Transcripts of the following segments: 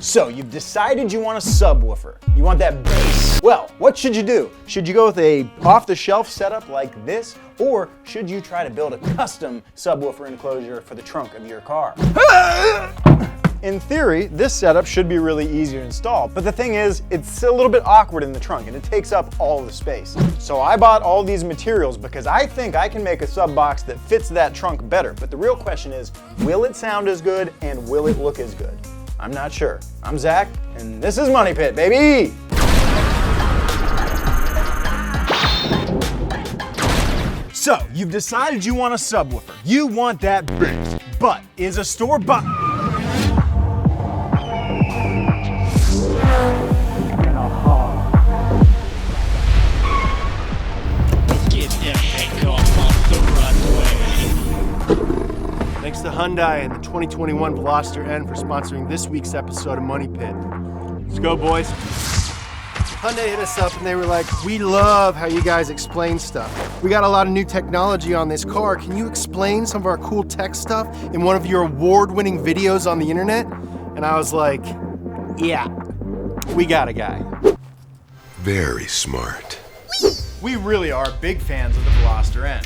So you've decided you want a subwoofer. You want that bass. Well, what should you do? Should you go with a off-the-shelf setup like this, or should you try to build a custom subwoofer enclosure for the trunk of your car? In theory, this setup should be really easy to install, but the thing is, it's a little bit awkward in the trunk and it takes up all the space. So I bought all these materials because I think I can make a sub box that fits that trunk better. But the real question is, will it sound as good and will it look as good? I'm not sure. I'm Zach, and this is Money Pit, baby! So, you've decided you want a subwoofer. You want that bass, but is a store-bought... Thanks to Hyundai and the 2021 Veloster N for sponsoring this week's episode of Money Pit. Let's go, boys. Hyundai hit us up and they were like, we love how you guys explain stuff. We got a lot of new technology on this car. Can you explain some of our cool tech stuff in one of your award-winning videos on the internet? And I was like, yeah, we got a guy. Very smart. We really are big fans of the Veloster N.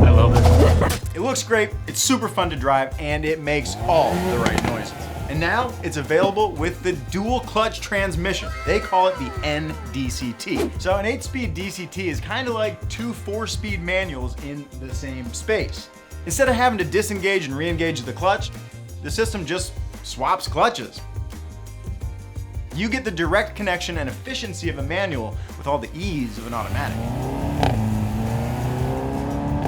I love it. It looks great, it's super fun to drive, and it makes all the right noises. And now it's available with the dual clutch transmission. They call it the NDCT. So an 8-speed DCT is kind of like two 4-speed manuals in the same space. Instead of having to disengage and re-engage the clutch, the system just swaps clutches. You get the direct connection and efficiency of a manual with all the ease of an automatic.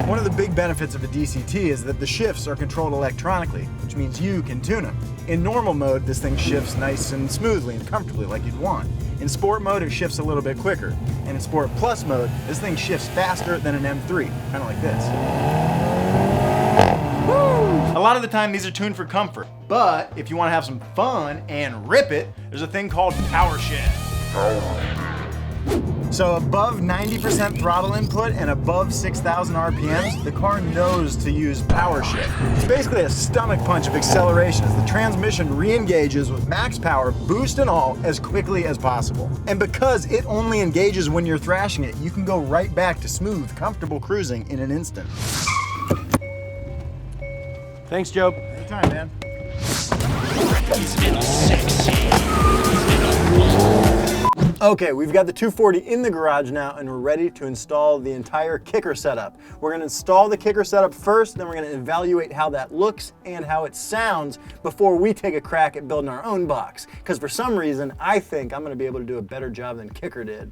One of the big benefits of a DCT is that the shifts are controlled electronically, which means you can tune them. In normal mode, this thing shifts nice and smoothly and comfortably like you'd want. In sport mode, it shifts a little bit quicker. And in sport plus mode, this thing shifts faster than an M3, kind of like this. Woo! A lot of the time, these are tuned for comfort. But if you want to have some fun and rip it, there's a thing called Power Shed. So above 90% throttle input and above 6,000 RPMs, the car knows to use Power Shift. It's basically a stomach punch of acceleration as the transmission re-engages with max power, boost and all, as quickly as possible. And because it only engages when you're thrashing it, you can go right back to smooth, comfortable cruising in an instant. Thanks, Joe. Anytime, man. Okay, we've got the 240 in the garage now and we're ready to install the entire kicker setup. We're gonna install the kicker setup first, then we're gonna evaluate how that looks and how it sounds before we take a crack at building our own box. Because for some reason, I think I'm gonna be able to do a better job than Kicker did.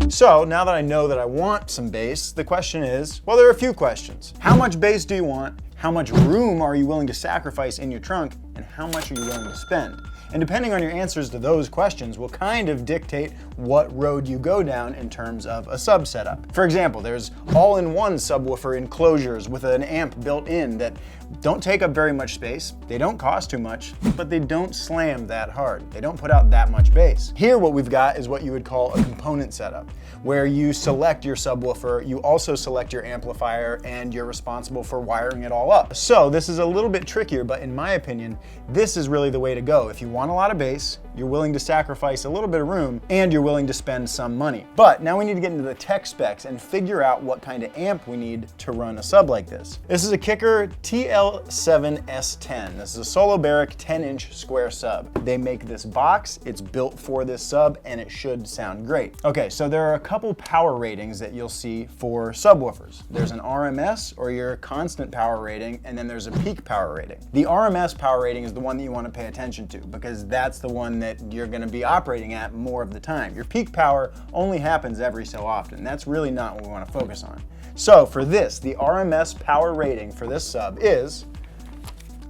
So now that I know that I want some bass, the question is, well, there are a few questions. How much bass do you want? How much room are you willing to sacrifice in your trunk? And how much are you willing to spend? And depending on your answers to those questions will kind of dictate what road you go down in terms of a sub setup. For example, there's all-in-one subwoofer enclosures with an amp built in that don't take up very much space, they don't cost too much, but they don't slam that hard. They don't put out that much bass. Here what we've got is what you would call a component setup, where you select your subwoofer, you also select your amplifier, and you're responsible for wiring it all up. So this is a little bit trickier, but in my opinion, this is really the way to go. If you want a lot of bass, you're willing to sacrifice a little bit of room, and you're willing to spend some money. But now we need to get into the tech specs and figure out what kind of amp we need to run a sub like this. This is a Kicker TL7S10. This is a Solo Barrick 10-inch square sub. They make this box, it's built for this sub, and it should sound great. Okay, so there are a couple power ratings that you'll see for subwoofers. There's an RMS, or your constant power rating, and then there's a peak power rating. The RMS power rating is the one that you want to pay attention to, because that's the one that you're going to be operating at more of the time. Your peak power only happens every so often. That's really not what we want to focus on. So for this, the RMS power rating for this sub is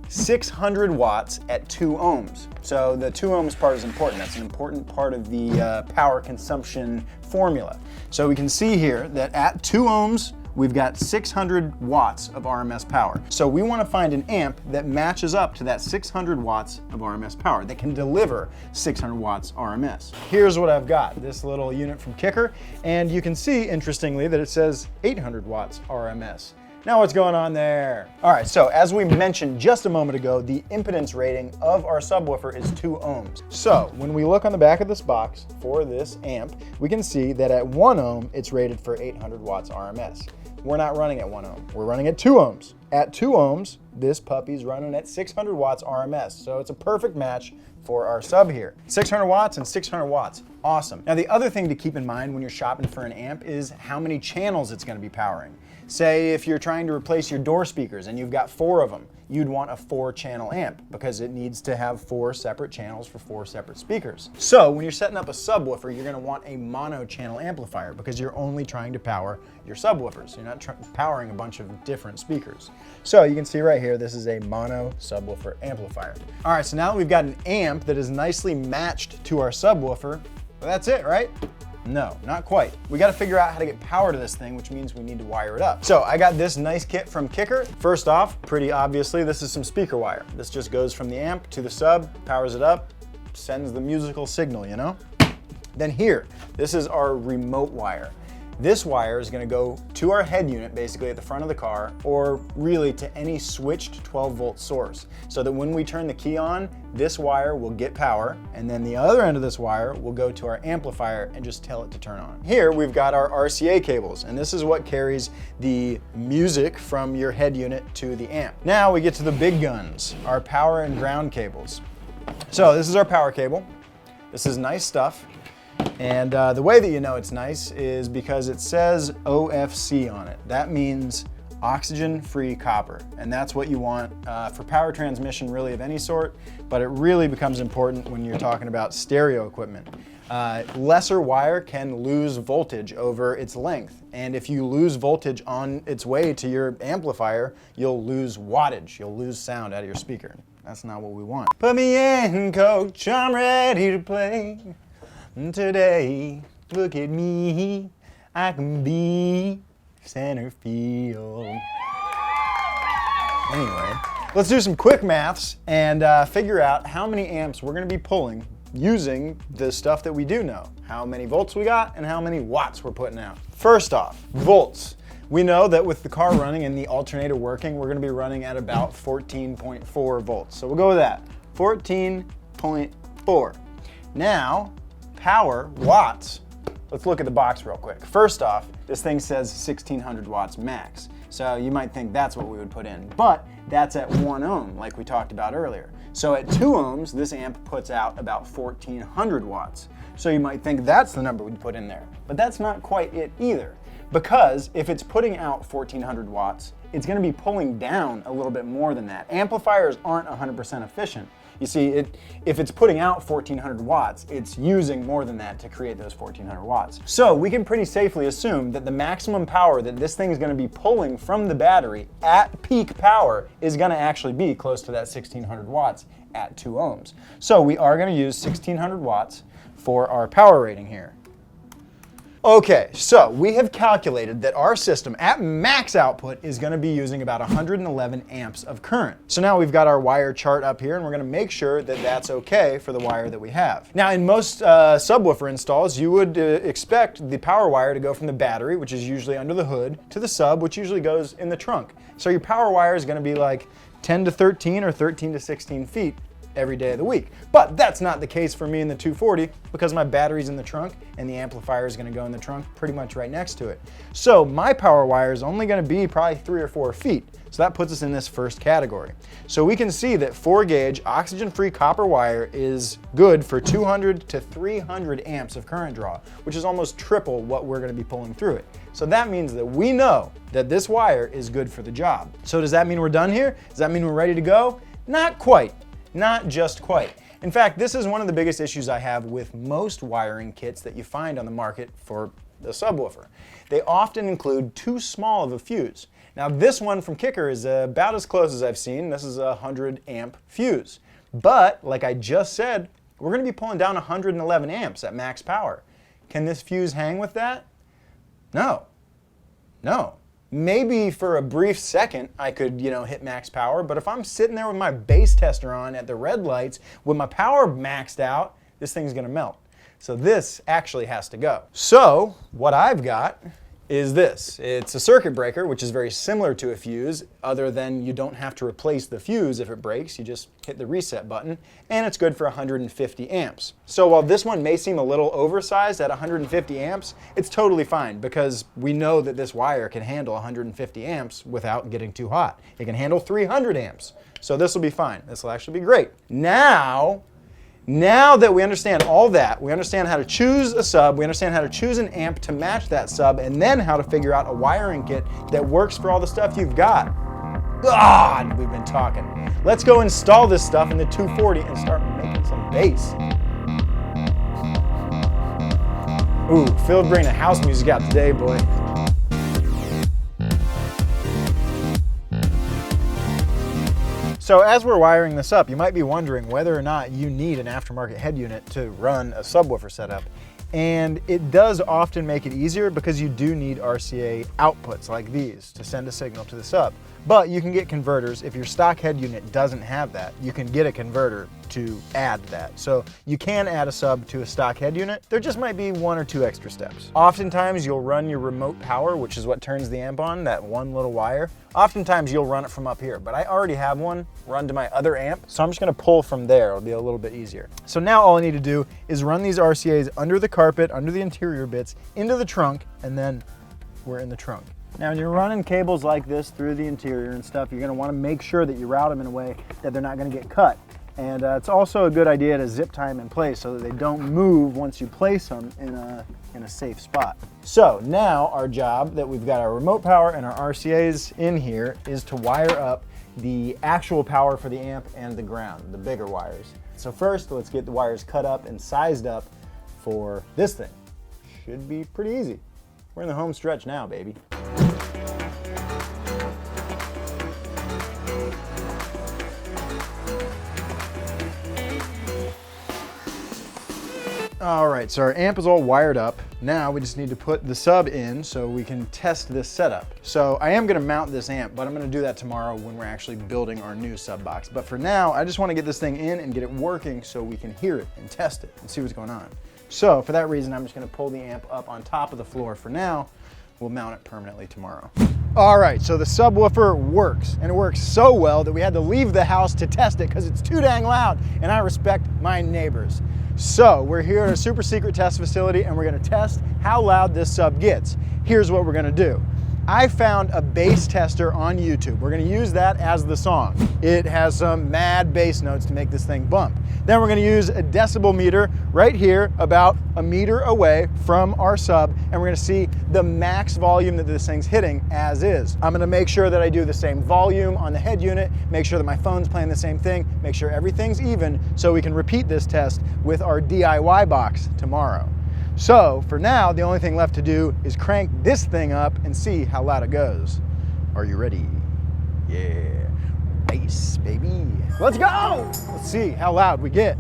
600 watts at 2 ohms. So the 2 ohms part is important. That's an important part of the power consumption formula. So we can see here that at 2 ohms, we've got 600 watts of RMS power. So we want to find an amp that matches up to that 600 watts of RMS power, that can deliver 600 watts RMS. Here's what I've got, this little unit from Kicker, and you can see, interestingly, that it says 800 watts RMS. Now what's going on there? All right, so as we mentioned just a moment ago, the impedance rating of our subwoofer is 2 ohms. So when we look on the back of this box for this amp, we can see that at 1 ohm, it's rated for 800 watts RMS. We're not running at 1 ohm, we're running at 2 ohms. At 2 ohms, this puppy's running at 600 watts RMS, so it's a perfect match for our sub here. 600 watts and 600 watts, awesome. Now the other thing to keep in mind when you're shopping for an amp is how many channels it's gonna be powering. Say if you're trying to replace your door speakers and you've got 4 of them, you'd want a 4-channel amp because it needs to have 4 separate channels for 4 separate speakers. So when you're setting up a subwoofer, you're gonna want a mono-channel amplifier because you're only trying to power your subwoofers. You're not powering a bunch of different speakers. So you can see right here, this is a mono subwoofer amplifier. All right, so now that we've got an amp that is nicely matched to our subwoofer, well, that's it, right? No, not quite. We got to figure out how to get power to this thing, which means we need to wire it up. So I got this nice kit from Kicker. First off, pretty obviously, this is some speaker wire. This just goes from the amp to the sub, powers it up, sends the musical signal, you know? Then here, this is our remote wire. This wire is going to go to our head unit, basically at the front of the car, or really to any switched 12-volt source, so that when we turn the key on, this wire will get power, and then the other end of this wire will go to our amplifier and just tell it to turn on. Here we've got our RCA cables, and this is what carries the music from your head unit to the amp. Now we get to the big guns, our power and ground cables. So this is our power cable. This is nice stuff. And the way that you know it's nice is because it says OFC on it. That means oxygen-free copper, and that's what you want for power transmission really of any sort, but it really becomes important when you're talking about stereo equipment. Lesser wire can lose voltage over its length, and if you lose voltage on its way to your amplifier, you'll lose wattage, you'll lose sound out of your speaker. That's not what we want. Put me in, coach, I'm ready to play. Today, look at me, I can be center field. Anyway, let's do some quick maths and figure out how many amps we're gonna be pulling using the stuff that we do know. How many volts we got and how many watts we're putting out. First off, volts. We know that with the car running and the alternator working, we're gonna be running at about 14.4 volts. So we'll go with that, 14.4. Now, power, watts. Let's look at the box real quick. First off, this thing says 1600 watts max. So you might think that's what we would put in, but that's at 1 ohm, like we talked about earlier. So at 2 ohms, this amp puts out about 1400 watts. So you might think that's the number we'd put in there, but that's not quite it either. Because if it's putting out 1400 watts, it's gonna be pulling down a little bit more than that. Amplifiers aren't 100% efficient. You see, if it's putting out 1400 watts, it's using more than that to create those 1400 watts. So we can pretty safely assume that the maximum power that this thing is gonna be pulling from the battery at peak power is gonna actually be close to that 1600 watts at 2 ohms. So we are gonna use 1600 watts for our power rating here. Okay, so we have calculated that our system at max output is going to be using about 111 amps of current. So now we've got our wire chart up here and we're going to make sure that that's okay for the wire that we have. Now in most subwoofer installs, you would expect the power wire to go from the battery, which is usually under the hood, to the sub, which usually goes in the trunk. So your power wire is going to be like 10 to 13 or 13 to 16 feet every day of the week. But that's not the case for me in the 240 because my battery's in the trunk and the amplifier is going to go in the trunk pretty much right next to it. So my power wire is only going to be probably 3 or 4 feet. So that puts us in this first category. So we can see that 4-gauge oxygen-free copper wire is good for 200 to 300 amps of current draw, which is almost triple what we're going to be pulling through it. So that means that we know that this wire is good for the job. So does that mean we're done here? Does that mean we're ready to go? Not quite. Not just quite. In fact, this is one of the biggest issues I have with most wiring kits that you find on the market for the subwoofer. They often include too small of a fuse. Now this one from Kicker is about as close as I've seen. This is a 100 amp fuse. But like I just said, we're going to be pulling down 111 amps at max power. Can this fuse hang with that? No. No. maybe for a brief second I could, hit max power, but if I'm sitting there with my bass tester on at the red lights with my power maxed out, this thing's gonna melt. So this actually has to go. So what I've got is this. It's a circuit breaker, which is very similar to a fuse, other than you don't have to replace the fuse if it breaks. You just hit the reset button, and it's good for 150 amps. So while this one may seem a little oversized at 150 amps, it's totally fine because we know that this wire can handle 150 amps without getting too hot. It can handle 300 amps. So this will be fine. This will actually be great. Now that we understand all that, we understand how to choose a sub, we understand how to choose an amp to match that sub, and then how to figure out a wiring kit that works for all the stuff you've got. God, we've been talking. Let's go install this stuff in the 240 and start making some bass. Ooh, Phil bringing the house music out today, boy. So as we're wiring this up, you might be wondering whether or not you need an aftermarket head unit to run a subwoofer setup. And it does often make it easier because you do need RCA outputs like these to send a signal to the sub. But you can get converters. If your stock head unit doesn't have that, you can get a converter to add that. So you can add a sub to a stock head unit. There just might be 1 or 2 extra steps. Oftentimes you'll run your remote power, which is what turns the amp on, that one little wire. Oftentimes you'll run it from up here, but I already have one run to my other amp, so I'm just gonna pull from there. It'll be a little bit easier. So now all I need to do is run these RCAs under the carpet, under the interior bits, into the trunk, and then we're in the trunk. Now, when you're running cables like this through the interior and stuff, you're gonna wanna make sure that you route them in a way that they're not gonna get cut. And it's also a good idea to zip tie them in place so that they don't move once you place them in a safe spot. So now our job that we've got our remote power and our RCAs in here is to wire up the actual power for the amp and the ground, the bigger wires. So first, let's get the wires cut up and sized up for this thing. Should be pretty easy. We're in the home stretch now, baby. All right, so our amp is all wired up. Now we just need to put the sub in so we can test this setup. So I am gonna mount this amp, but I'm gonna do that tomorrow when we're actually building our new sub box. But for now, I just wanna get this thing in and get it working so we can hear it and test it and see what's going on. So for that reason, I'm just gonna pull the amp up on top of the floor for now. We'll mount it permanently tomorrow. All right, so the subwoofer works, and it works so well that we had to leave the house to test it because it's too dang loud, and I respect my neighbors. So we're here at a super secret test facility, and we're gonna test how loud this sub gets. Here's what we're gonna do. I found a bass tester on YouTube. We're gonna use that as the song. It has some mad bass notes to make this thing bump. Then we're gonna use a decibel meter right here, about a meter away from our sub, and we're gonna see the max volume that this thing's hitting as is. I'm gonna make sure that I do the same volume on the head unit, make sure that my phone's playing the same thing, make sure everything's even so we can repeat this test with our DIY box tomorrow. So for now, the only thing left to do is crank this thing up and see how loud it goes. Are you ready? Yeah, bass, baby. Let's go! Let's see how loud we get.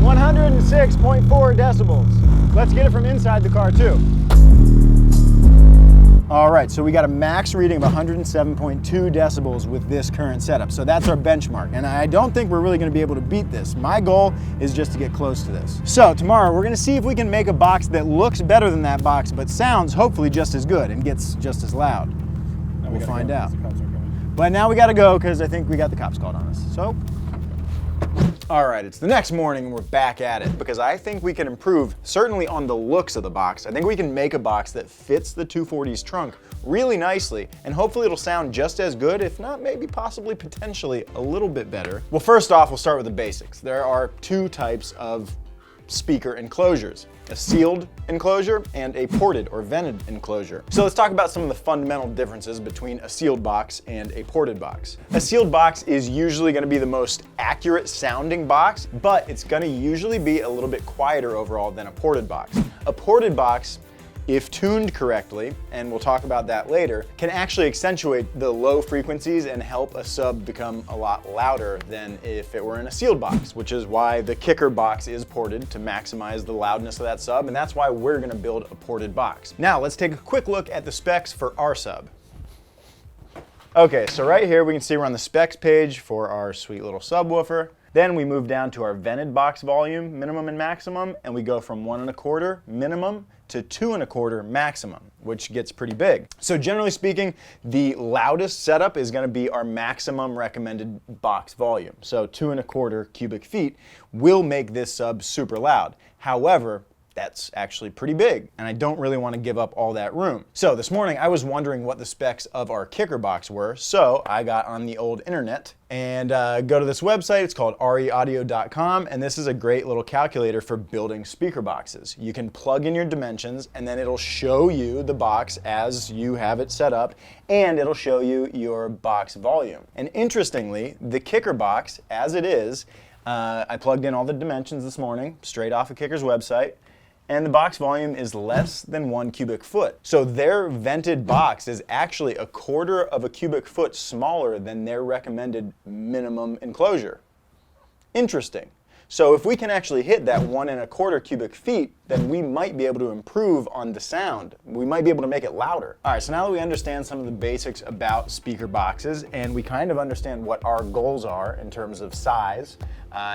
106.4 decibels. Let's get it from inside the car too. All right, so we got a max reading of 107.2 decibels with this current setup. So that's our benchmark, and I don't think we're really gonna be able to beat this. My goal is just to get close to this. So tomorrow, we're gonna see if we can make a box that looks better than that box, but sounds hopefully just as good and gets just as loud. We'll find out. But now we gotta go, because I think we got the cops called on us. So, all right, it's the next morning and we're back at it because I think we can improve certainly on the looks of the box. I think we can make a box that fits the 240's trunk really nicely, and hopefully it'll sound just as good, if not maybe possibly potentially a little bit better. Well, first off, we'll start with the basics. There are 2 types of speaker enclosures: a sealed enclosure and a ported or vented enclosure. So let's talk about some of the fundamental differences between a sealed box and a ported box. A sealed box is usually going to be the most accurate sounding box, but it's going to usually be a little bit quieter overall than a ported box. A ported box if tuned correctly, and we'll talk about that later, can actually accentuate the low frequencies and help a sub become a lot louder than if it were in a sealed box, which is why the kicker box is ported to maximize the loudness of that sub, and that's why we're gonna build a ported box. Now, let's take a quick look at the specs for our sub. Okay, so right here we can see we're on the specs page for our sweet little subwoofer. Then we move down to our vented box volume, minimum and maximum, and we go from 1 1/4 minimum to 2 1/4 maximum, which gets pretty big. So generally speaking, the loudest setup is gonna be our maximum recommended box volume. So 2 1/4 cubic feet will make this sub super loud. However, that's actually pretty big, and I don't really want to give up all that room. So this morning I was wondering what the specs of our kicker box were, so I got on the old internet and go to this website. It's called reaudio.com, and this is a great little calculator for building speaker boxes. You can plug in your dimensions, and then it'll show you the box as you have it set up, and it'll show you your box volume. And interestingly, the kicker box, as it is, I plugged in all the dimensions this morning, straight off of Kicker's website, and the box volume is less than 1 cubic foot. So their vented box is actually 1/4 of a cubic foot smaller than their recommended minimum enclosure. Interesting. So if we can actually hit that 1 1/4 cubic feet, then we might be able to improve on the sound. We might be able to make it louder. All right, so now that we understand some of the basics about speaker boxes, and we kind of understand what our goals are in terms of size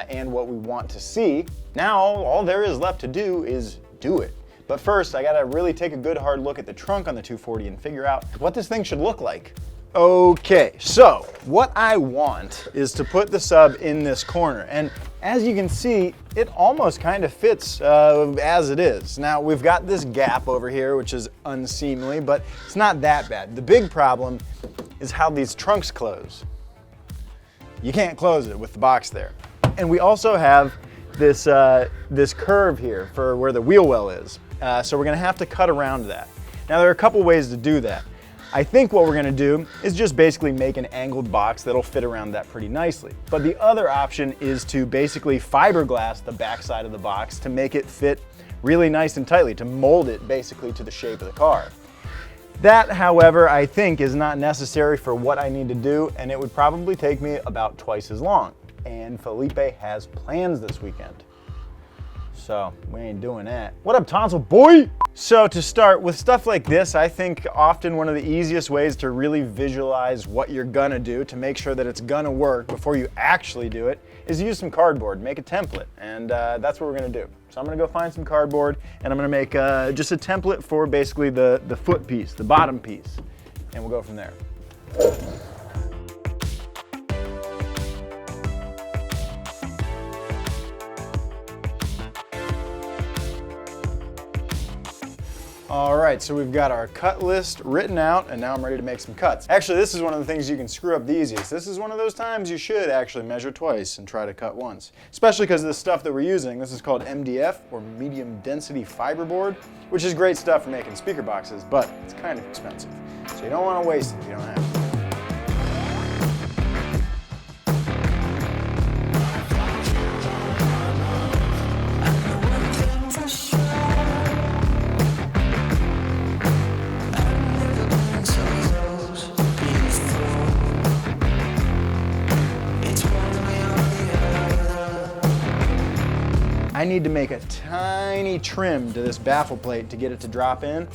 and what we want to see, now all there is left to do is do it. But first, I gotta really take a good hard look at the trunk on the 240 and figure out what this thing should look like. Okay, so what I want is to put the sub in this corner, and as you can see, it almost kind of fits as it is. Now, we've got this gap over here, which is unseemly, but it's not that bad. The big problem is how these trunks close. You can't close it with the box there. And we also have this, this curve here for where the wheel well is. So we're gonna have to cut around that. Now, there are a couple ways to do that. I think what we're gonna do is just basically make an angled box that'll fit around that pretty nicely. But the other option is to basically fiberglass the backside of the box to make it fit really nice and tightly, to mold it basically to the shape of the car. That, however, I think is not necessary for what I need to do, and it would probably take me about twice as long. And Felipe has plans this weekend, so we ain't doing that. What up, Tonsil boy? So to start, with stuff like this, I think often one of the easiest ways to really visualize what you're gonna do to make sure that it's gonna work before you actually do it is use some cardboard, make a template, and that's what we're gonna do. So I'm gonna go find some cardboard, and I'm gonna make just a template for basically the foot piece, the bottom piece, and we'll go from there. All right, so we've got our cut list written out, and now I'm ready to make some cuts. Actually, this is one of the things you can screw up the easiest. This is one of those times you should actually measure twice and try to cut once. Especially because of the stuff that we're using. This is called MDF, or medium density fiberboard, which is great stuff for making speaker boxes, but it's kind of expensive. So you don't want to waste it if you don't have to. I need to make a tiny trim to this baffle plate to get it to drop in,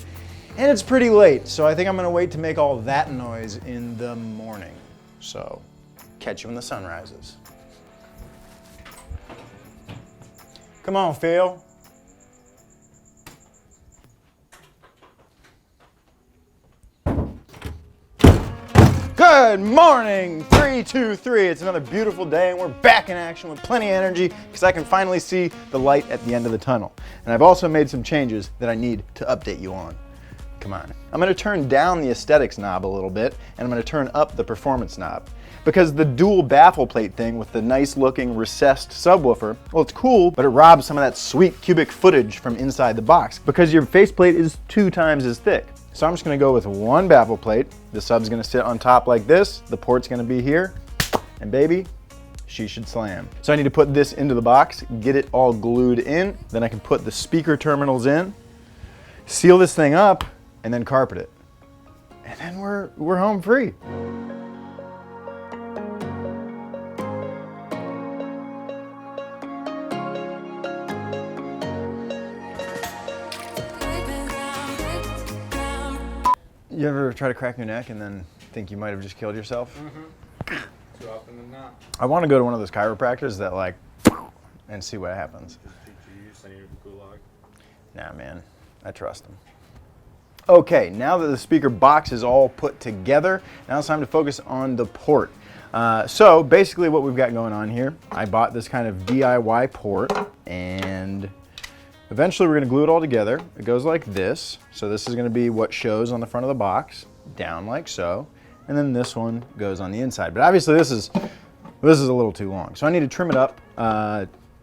and it's pretty late, so I think I'm gonna wait to make all that noise in the morning. So, catch you when the sun rises. Come on, Phil. Good morning, 3, 2, 3. It's another beautiful day and we're back in action with plenty of energy because I can finally see the light at the end of the tunnel. And I've also made some changes that I need to update you on. Come on. I'm gonna turn down the aesthetics knob a little bit and I'm gonna turn up the performance knob. Because the dual baffle plate thing with the nice looking recessed subwoofer, well, it's cool, but it robs some of that sweet cubic footage from inside the box because your faceplate is 2 times as thick. So I'm just gonna go with one baffle plate. The sub's gonna sit on top like this. The port's gonna be here. And baby, she should slam. So I need to put this into the box, get it all glued in. Then I can put the speaker terminals in. seal this thing up, and then carpet it. And then we're home free. You ever try to crack your neck and then think you might have just killed yourself? Mm-hmm. Too often than not. I want to go to one of those chiropractors that like, and see what happens. Nah, man, I trust them. Okay, now that the speaker box is all put together, now it's time to focus on the port. So basically what we've got going on here, I bought this kind of DIY port, and eventually we're gonna glue it all together. It goes like this. So this is gonna be what shows on the front of the box, down like so. And then this one goes on the inside. But obviously this is a little too long. So I need to trim it up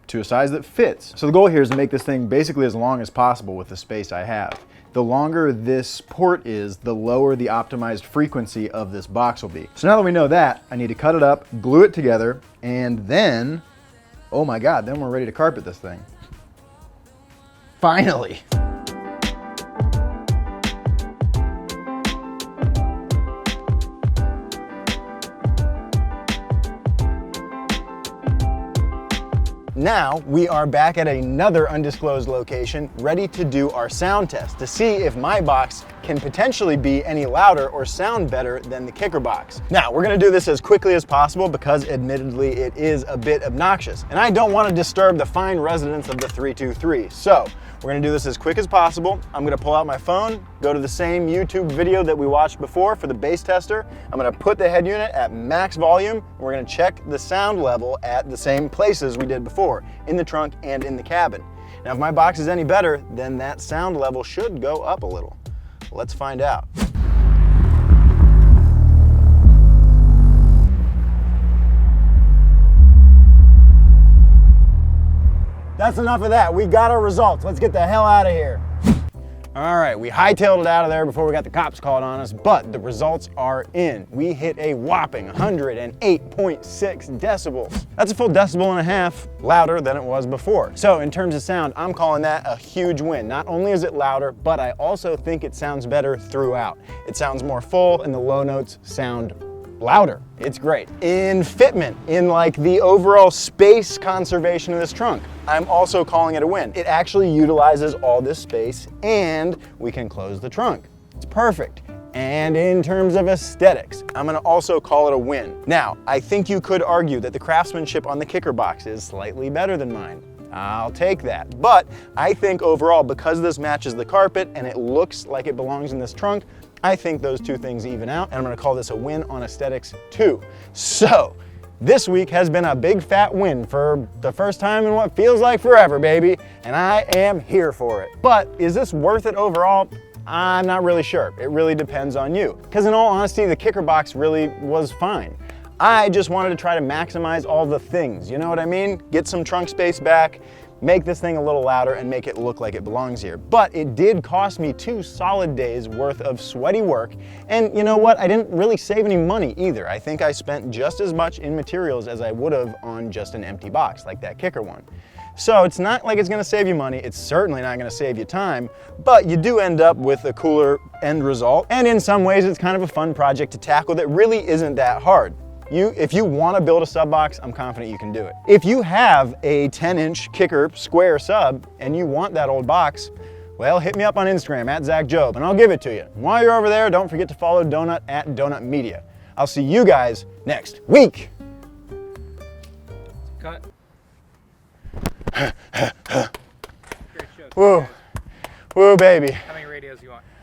to a size that fits. So the goal here is to make this thing basically as long as possible with the space I have. The longer this port is, the lower the optimized frequency of this box will be. So now that we know that, I need to cut it up, glue it together, and then, oh my God, then we're ready to carpet this thing. Finally. Now we are back at another undisclosed location, ready to do our sound test to see if my box can potentially be any louder or sound better than the kicker box. Now we're gonna do this as quickly as possible because admittedly it is a bit obnoxious and I don't want to disturb the fine residents of the 323. So we're gonna do this as quick as possible. I'm gonna pull out my phone, go to the same YouTube video that we watched before for the bass tester. I'm gonna put the head unit at max volume. And we're gonna check the sound level at the same places we did before, in the trunk and in the cabin. Now, if my box is any better, then that sound level should go up a little. Let's find out. That's enough of that. We got our results. Let's get the hell out of here. All right, we hightailed it out of there before we got the cops called on us, but the results are in. We hit a whopping 108.6 decibels. That's a full decibel and a half louder than it was before. So in terms of sound, I'm calling that a huge win. Not only is it louder, but I also think it sounds better throughout. It sounds more full and the low notes sound louder. It's great. In fitment, in like the overall space conservation of this trunk, I'm also calling it a win. It actually utilizes all this space and we can close the trunk. It's perfect. And in terms of aesthetics, I'm gonna also call it a win. Now, I think you could argue that the craftsmanship on the kicker box is slightly better than mine. I'll take that. But I think overall, because this matches the carpet and it looks like it belongs in this trunk, I think those two things even out, and I'm gonna call this a win on aesthetics too. So, this week has been a big fat win for the first time in what feels like forever, baby, and I am here for it. But is this worth it overall? I'm not really sure. It really depends on you. Because in all honesty, the kicker box really was fine. I just wanted to try to maximize all the things, you know what I mean? Get some trunk space back, make this thing a little louder and make it look like it belongs here. But it did cost me 2 solid days worth of sweaty work. And you know what? I didn't really save any money either. I think I spent just as much in materials as I would have on just an empty box like that kicker one. So it's not like it's gonna save you money. It's certainly not gonna save you time, but you do end up with a cooler end result. And in some ways, it's kind of a fun project to tackle that really isn't that hard. If you want to build a sub box, I'm confident you can do it. If you have a 10-inch kicker square sub and you want that old box, well, hit me up on Instagram at Zach Jobe and I'll give it to you. And while you're over there, don't forget to follow Donut at Donut Media. I'll see you guys next week. Cut. Great show. Woo, woo, baby. How many radios you want?